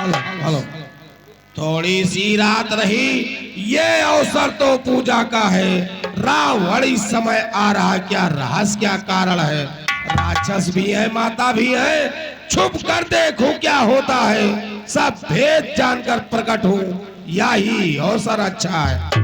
Hello. थोड़ी सी रात रही, ये अवसर तो पूजा का है। रावण समय आ रहा, क्या रहस्य, क्या कारण है? राक्षस भी है, माता भी है, छुप कर देखूं क्या होता है। सब भेद जानकर प्रकट हूं, यही अवसर अच्छा है।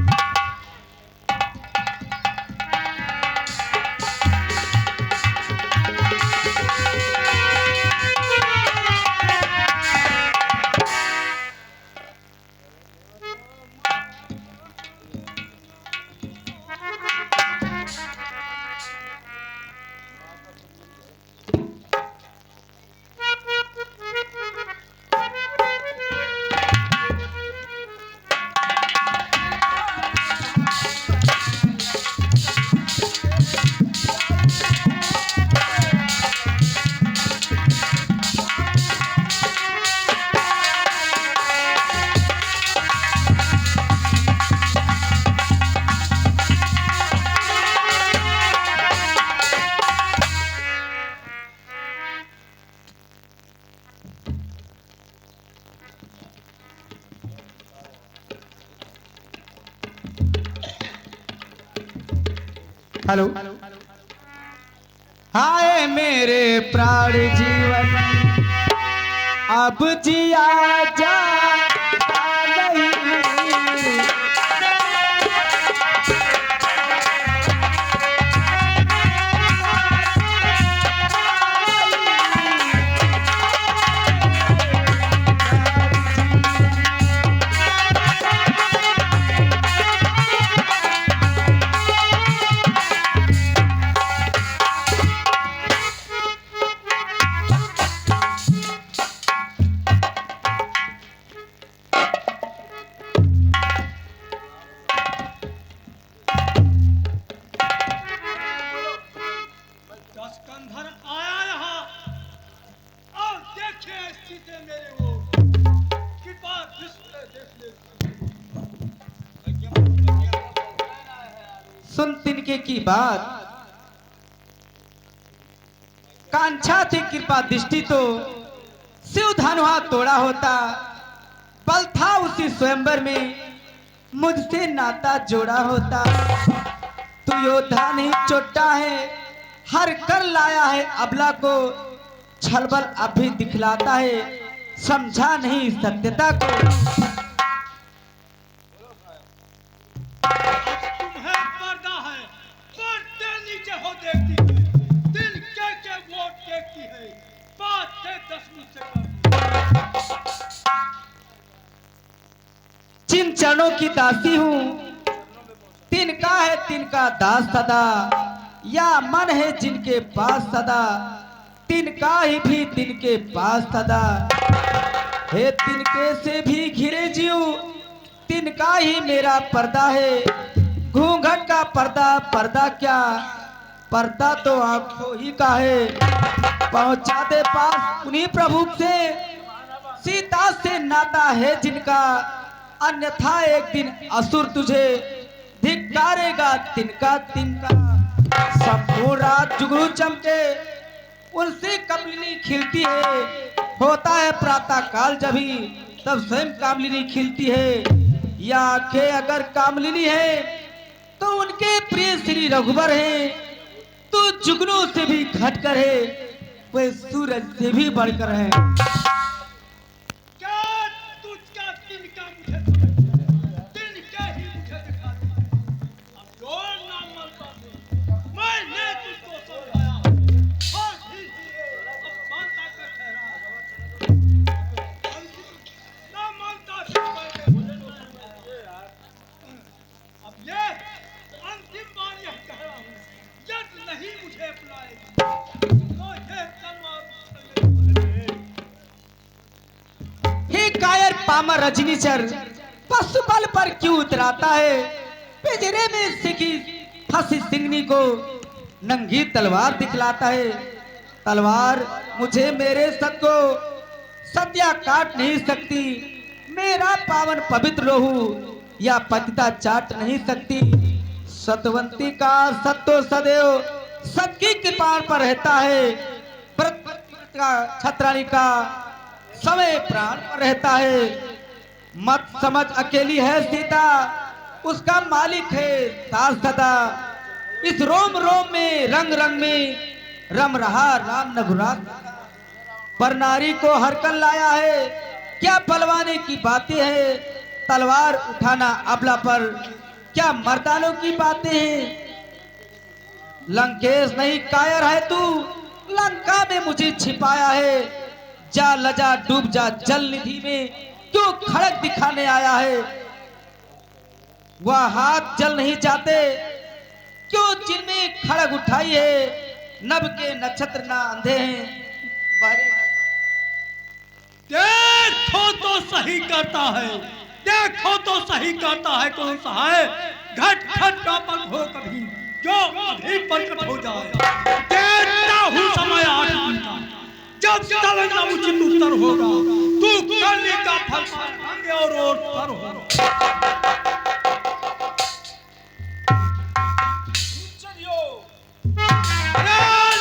हेलो। हाय मेरे प्राण जीवन अब जिया जाता नहीं। दस्कंधर आया यहाँ और देखे स्थिति मेरे वो कृपा दृष्टि देख ले। सुन तिनके की बात, कांक्षा थी कृपा दृष्टि तो शिव धनुहा तोड़ा होता। बल था उसी स्वयंवर में मुझसे नाता जोड़ा होता। तू योद्धा नहीं चोटा है, हर कर लाया है अबला को। छलबल अभी दिखलाता है, समझा नहीं सत्यता को। तुम्हें पर्दा है, पर्दे नीचे हो देखती है। दिन के वोट देखती है, बात से 10 मुझसे करती। जिन चरणों की दासी हूँ, तिनका है तिनका दास सदा। या मन है जिनके पास सदा, तिनका ही भी तिनके पास सदा। हे तिनके से भी घिरे जीव, तिनका ही मेरा पर्दा है। घूंघट का पर्दा पर्दा क्या, पर्दा तो आंखों ही का है। पहुंचा दे पास उन्हीं प्रभु से, सीता से नाता है जिनका। अन्यथा एक दिन असुर तुझे धिक्कारेगा तिनका तिनका। संपूर्ण रात जुगनू चमके, उनसे कमलिनी खिलती है। होता है प्रातः काल जभी, तब स्वयं कामलिनी खिलती है। या आंखें अगर कामलिनी है तो उनके प्रिय श्री रघुवर है। तू जुगनू से भी घटकर है, वे सूरज से भी बढ़कर है। क्या तुझका तिनका मुझे दिखाई, तिनके ही मुझे दिखा दे। अब जो नाम मनता थे, मैंने तुझको समझाया और भी अब मानता का ठहरा। ना मानता था अब ये अंतिम बार यह कह रहा हूँ, यदि नहीं मुझे अपनाएगा तो ये तलवार हे कायर पामर रजनीचर, पशु बल पर क्यों उतराता है। पिंजरे में सिकी फंसी सिंगनी को नंगी तलवार दिखलाता है। तलवार मुझे मेरे सत को सत्या काट नहीं सकती। मेरा पावन पवित्र रोहू या पतिता चाट नहीं सकती। सतवंती का सत्तो सदैव सबकी कृपा पर रहता है। व्रत का छत्राणी का समय प्राण पर रहता है। मत समझ अकेली है सीता, उसका मालिक है सास सदा। इस रोम रोम में रंग रंग में रम रहा राम रघुरात। पर नारी को हरकन लाया है, क्या पलवाने की बातें हैं। तलवार उठाना अबला पर क्या मर्दानों की बातें हैं। लंकेश नहीं कायर है तू, लंका में मुझे छिपाया है। जा लजा डूब जा जल निधि में, क्यों खड़क दिखाने आया है। वह हाथ जल नहीं जाते, क्यों जिनमें खड़ग उठाई है। नभ के नक्षत्र ना अंधे हैं, बहरे देखो तो सही करता है, देखो तो सही करता है कौन सा है। घट घट व्यापक हो कभी जो अभी प्रकट हो जाए। देखता हूँ समय आने का, जब तलक ना उचित उत्तर होगा। तू करने का फल मांगे और पर होगा।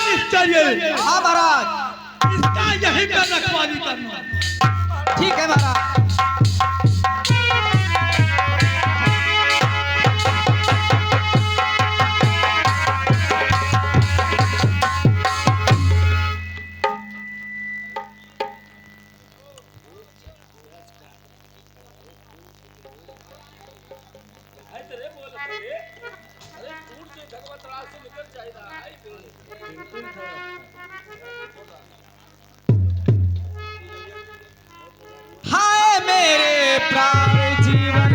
निश्चय हाँ महाराज, इसका यही पे रखवाली करना। ठीक है महाराज। हाय मेरे प्राण जीवन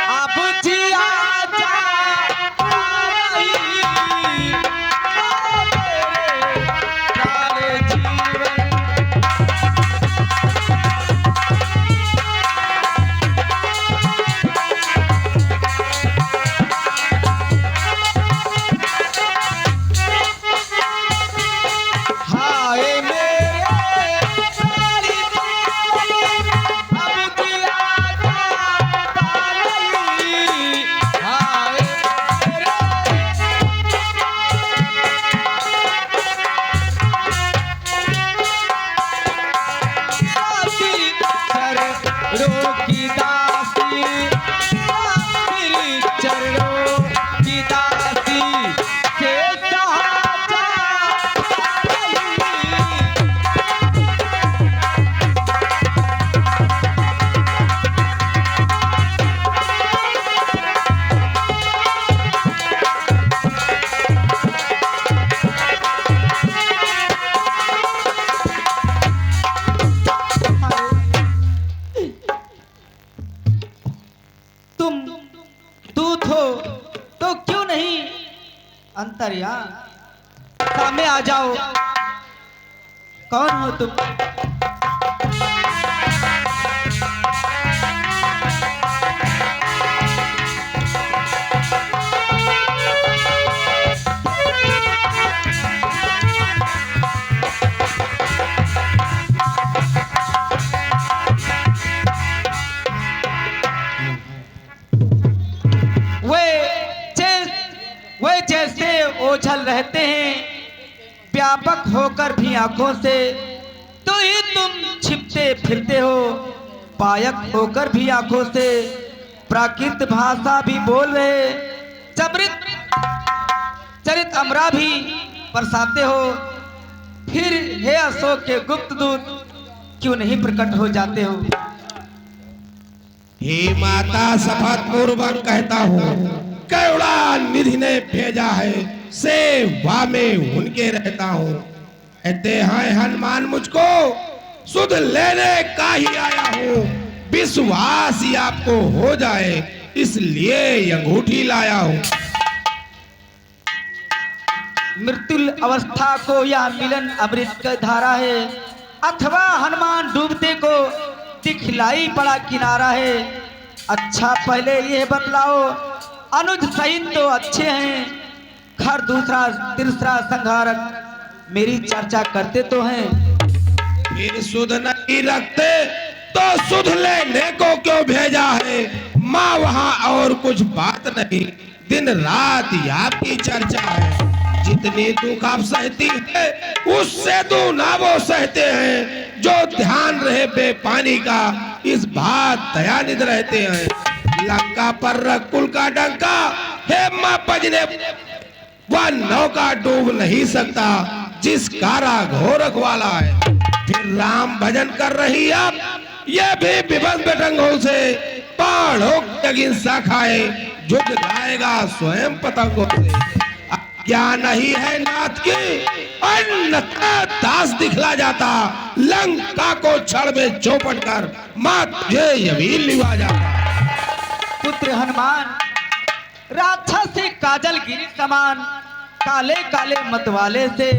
अब जिया जा रही। हाय मेरे प्राण जीवन हाय मेरे प्राण जीवन अब जिया जा रही। हाय मेरे चरणों की दासी, तेरे चरणों की दासी से सहा जा रही। तुम दूत हो तो क्यों नहीं अंतर्यान, सामने आ जाओ। कौन हो तुम। वे जैसे ओझल रहते हैं व्यापक होकर भी आंखों से, तो ही तुम छिपते फिरते हो पायक होकर भी आंखों से। प्राकृत भाषा भी बोल रहे, चरित अमरा भी बरसाते हो। फिर हे अशोक के गुप्त दूत क्यों नहीं प्रकट हो जाते हो। हे माता शपथ पूर्वक कहता हूँ, कैवड़ा निधि ने भेजा है, सेवा में उनके रहता हूँ। कहते हैं हनुमान मुझको सुध लेने का ही आया हूँ। विश्वास ही आपको हो जाए इसलिए ये अंगूठी लाया हूँ। मृत्यु अवस्था को यह मिलन अमृत की धारा है, अथवा हनुमान डूबते को दिखलाई पड़ा किनारा है। अच्छा पहले यह बतलाओ, अनुज सहित तो अच्छे हैं, घर दूसरा तीसरा संहारक मेरी चर्चा करते तो हैं। फिर सुध नहीं रखते तो सुध लेने को क्यों भेजा है। माँ वहाँ और कुछ बात नहीं, दिन रात ही आपकी चर्चा है। जितनी दुख आप सहती है उससे दूना वो सहते हैं। जो ध्यान रहे बेपानी का, इस बात दयानिध रहते हैं। लंका पर रकुल का डंका हे मां बजने, वह नौका डूब नहीं सकता जिस कारा घोरक वाला है। फिर राम भजन कर रही अब ये भी विभस बेटंगों से, पहाड़ों की शाखाए जुट जाएगा स्वयं पतंगों से। क्या नहीं है नाथ की अन्नथा दास दिखला जाता, लंका को छड़ में चौपट कर मां तुझे यही लिवा जाता। पुत्र हनुमान, राक्षस से काजल गिरी समान, काले काले मतवाले से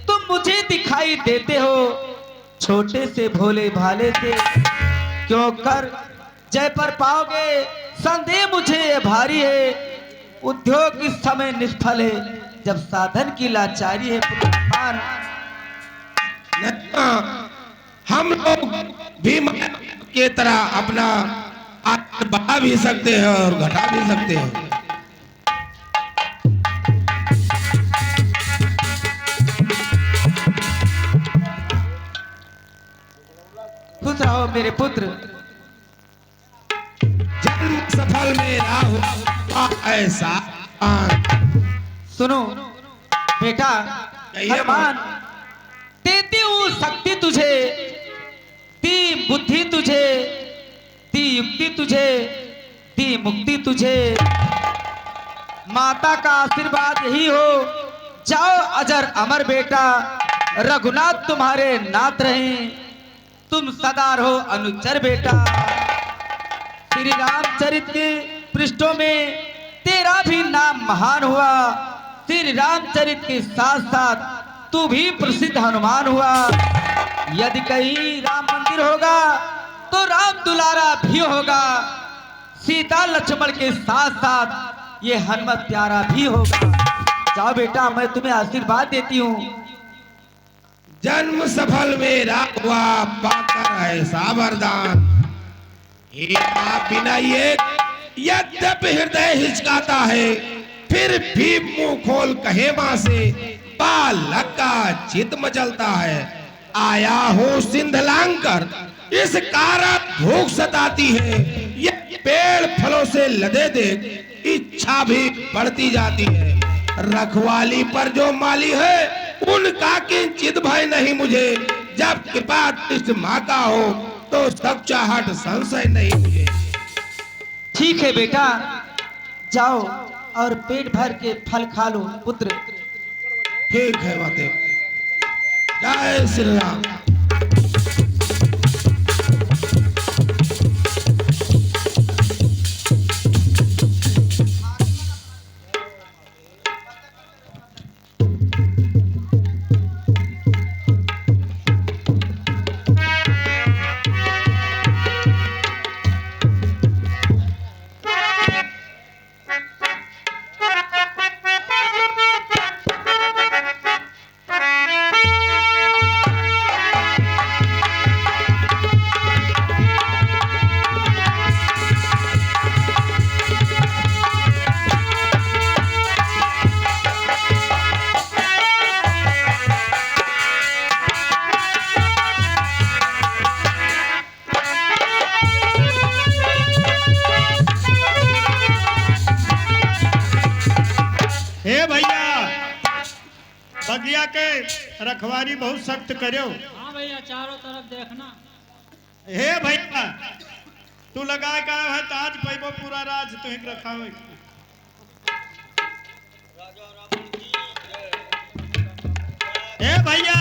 तुम मुझे दिखाई देते हो, छोटे से भोले भाले से क्यों कर जय पर पाओगे, संदेह मुझे ये भारी है। उद्योग इस समय निष्फल है, जब साधन की लाचारी है। पुत्र हनुमान, हम लोग भीम के तरह अपना आगे बढ़ा भी सकते हैं और घटा भी सकते हैं। खुश रहो मेरे पुत्र। जन्म सफल मेरा हुआ ऐसा। सुनो बेटा कहिए हनुमान, देती हूँ शक्ति तुझे, दी बुद्धि तुझे, दी युक्ति तुझे, दी मुक्ति तुझे। माता का आशीर्वाद यही हो, जाओ अजर अमर बेटा, रघुनाथ तुम्हारे नाथ रहे, तुम सदा रहो अनुचर बेटा। श्री रामचरित के पृष्ठों में तेरा भी नाम महान हुआ, श्री रामचरित के साथ साथ तू भी प्रसिद्ध हनुमान हुआ। यदि कहीं राम मंदिर होगा तो राम दुलारा भी होगा, सीता लक्ष्मण के साथ साथ ये हनुमत प्यारा भी होगा। जाओ बेटा, मैं तुम्हें आशीर्वाद देती हूँ। जन्म सफल मेरा हुआ पाकर ऐसा वरदान, बिना ये यद्यपि हृदय हिचकाता है, फिर भी मुंह खोल कहे मां से, बालक का चित मचलता है। आया हूँ सिंध लांकर, इस कारण भूख सताती है, ये पेड़ फलों से लदे देख इच्छा भी बढ़ती जाती है। रखवाली पर जो माली है उनका किंचित भय नहीं मुझे, जब कृपा दृष्टि माँ का हो तो सच्चाहट संशय नहीं मुझे। ठीक है बेटा, जाओ और पेट भर के फल खा लो पुत्र। ठीक है बातें। जय श्री राम। बगिया के रखवारी बहुत सख्त करो। हाँ भैया, चारों तरफ देखना। हे भैया, तू लगा का है ताज पैबो पूरा राज तुही रखा हो। हे भैया,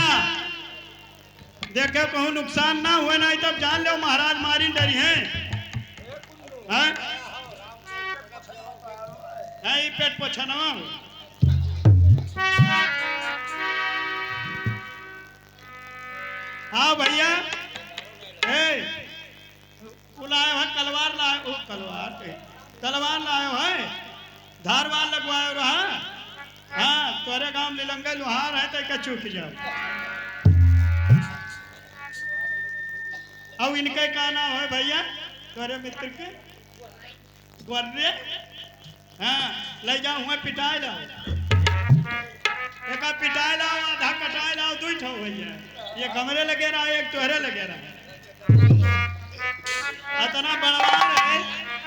देखे कहूँ नुकसान ना हुए, नहीं तब जान लो महाराज मारी डरी है। पेट पोछना हाँ भैया, लाए है कलवार लाए, ओ तलवार लाए है, धारवार लगवाए रहा। हाँ, तोरे गांव लिलंगे लोहार है तो क्या चूक जाओ। अब इनके का नाम है भैया तोरे मित्र के ग्वारे। हाँ, ले जाओ हुए पिटाए जाओ। एक पिटाए लाओ आधा कटाए लाओ दुई ठो भैया ये कमरे लगे रहा एक तोहरे लगे रहा अतना बड़वार है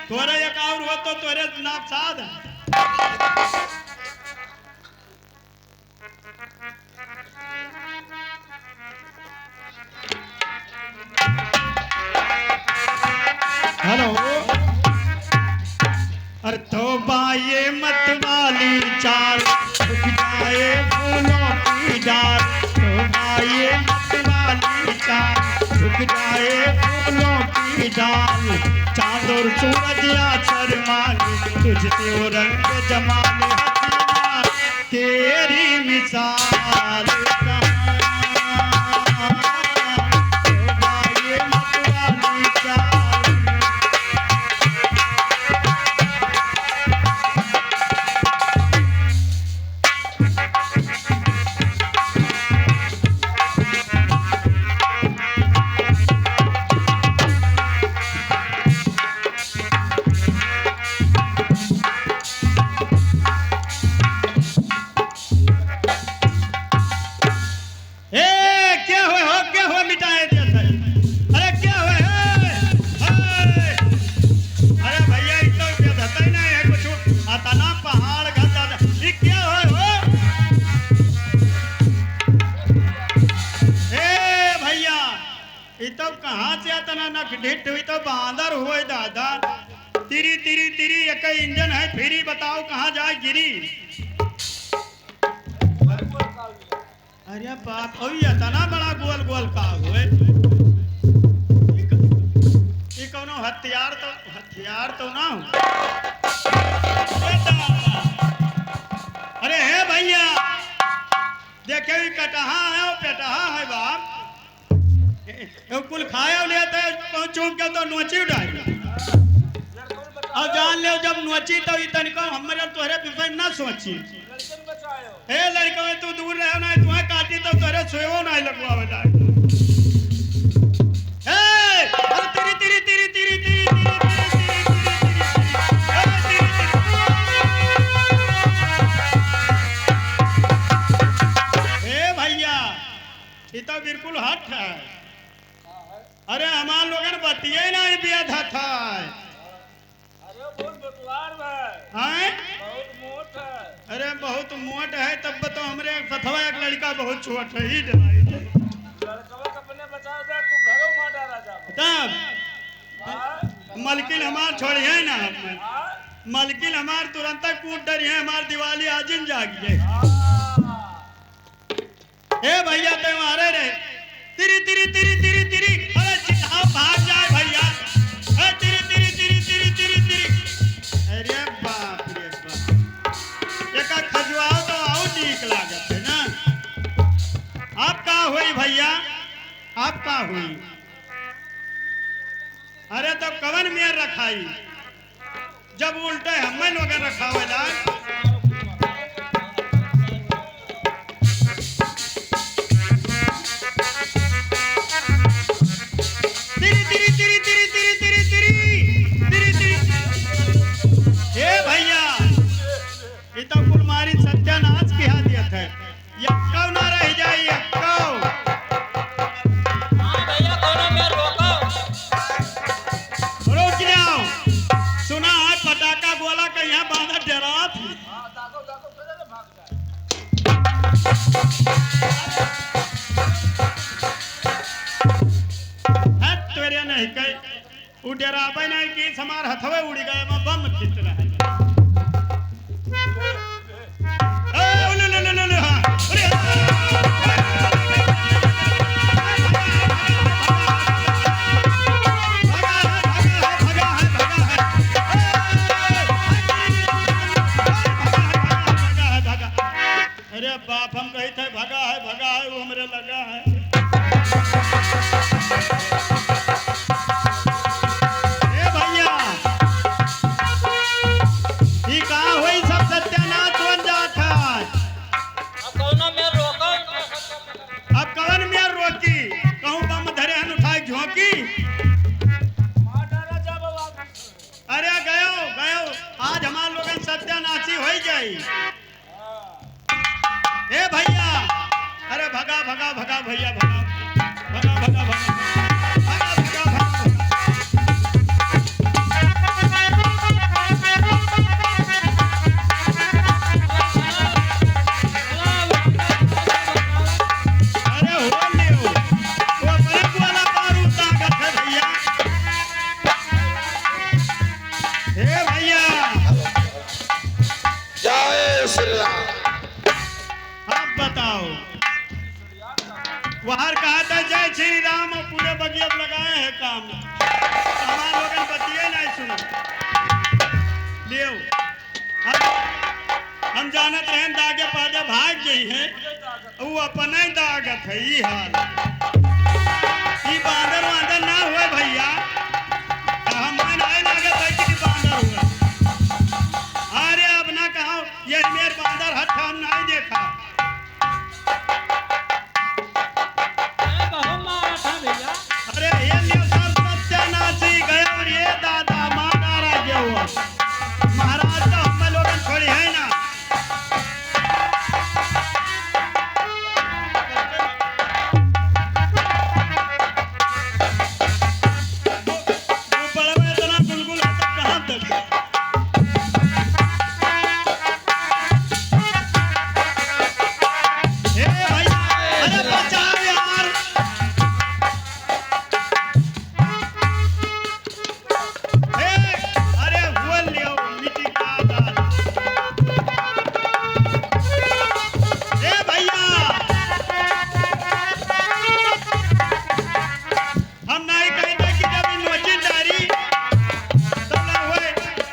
तोरे एक और हो तो तोरे नाप साध है हेलो अरे तो बाये मत वाली चाल रुक जाए फूलों की डाल तो बाये मत वाली चाल रुक जाए फूलों की डाल चांद और सूरज या शर्माली तुझसे वो रंग जमाने हसीना तेरी मिसाल कहाँ? तो बाये मत वाली चाल ढिट हुई तो बांदर हुए दादा तिरी तिरी तिरी एक इंजन है फिरी बताओ कहाँ जाए गिरी अरे बाप ओ ये तना बड़ा गोल गोल का हुए ये कोनो हथियार तो ना हो अरे हे भैया देखे कटहा है और पेटहा है बाप कुल खाया लेते चूक के तो नोची उठाई अब जान ले जब नोची तो इतन को हमारे तोहरे विषय ना सोची हे लड़का तू दूर रहे ना तुम्हें काटी तो तोहरे सोयो ना लगवा बेटा हे अरे तेरी तेरी तेरी तेरी तेरी हे भैया ये तो बिल्कुल हट है अरे हमार लोगन बतिये ना बिया था अरे बहुत बटवार है बहुत मोट है अरे बहुत मोट है तब तो हमरे सथवा एक लड़का बहुत छोट है ही डराई लड़का अपने बचा दे तू घरों मार डाला जा तब मलकिन हमार छोड़िए ना मलकिन हमार तुरंत कूट डरी है हमार दिवाली आजिन जागिए हे भैया तुम्हारे रे तिरी तिरी तिरी तिरी तिरी अरे चिल्ला भाग जाए भैया तिरी तिरी तिरी तिरी तिरी तिरी अरे बाप रे बाप एक खजुआओ तो आओ ठीक लागत है ना आप का हुई भैया आप का हुई अरे तो कवन में रखाई जब उल्टे हमें लोग रखा हुआ सत्यानाश की हादियत है यक्कव ना रह जाए यक्कव भैया कोनो में रोको रुक जाओ सुना है पटाखा गोला के यहाँ बांधा डरा थी भाग जाए तेरे नहीं कहे वो डरावे नहीं कि हमार हथवे उड़ गए मैं बम खींच रहा है अरे बाप हम कही थे भगा है वो हमरे लगा है ए भैया दाम हमार लोगन बतिए नहीं सुनो लियो हम जानत रहे दागे पादे भाग गई है वो अपने ही दागत है ई हाल ई बांदर वांदर ना हुए भैया हम नहीं लागत है कि बांदर हुए अरे अब ना कहो ये मेरे बांदर हट हम नहीं देखा अरे बहुत मारा था भैया। अरे ये लियो सब सत्यानाशी गए और ये दादा महाराज जो हुआ महाराज तो हम लोगन छोड़ी है ना वो बड़ा में इतना गुलगुल है तब कहाँ तक हे भैया अरे बचाओ यार अरे हुआ लियो मिट्टी का दाल भैया हम नहीं कहते कि जब इन नोचिन डारी तब ना हुए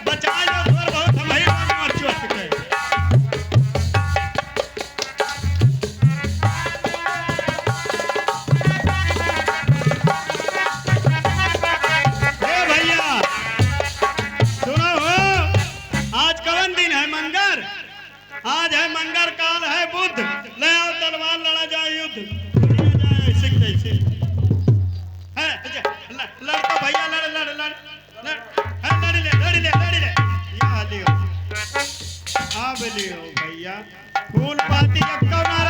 बचा जो थोड़ा बहुत हम ही मार चुक गए भैया सुनो हो आज कौन दिन है मंगर आज है मंगर काल है बुध ले आओ तलवार लड़ा जाए युद्ध दुनिया जाए ऐसे कैसे है लड़ तो भैया लड़ लड़ लड़ लड़ है लड़ ले यहाँ लियो अब लियो भैया फूल पाती का कौन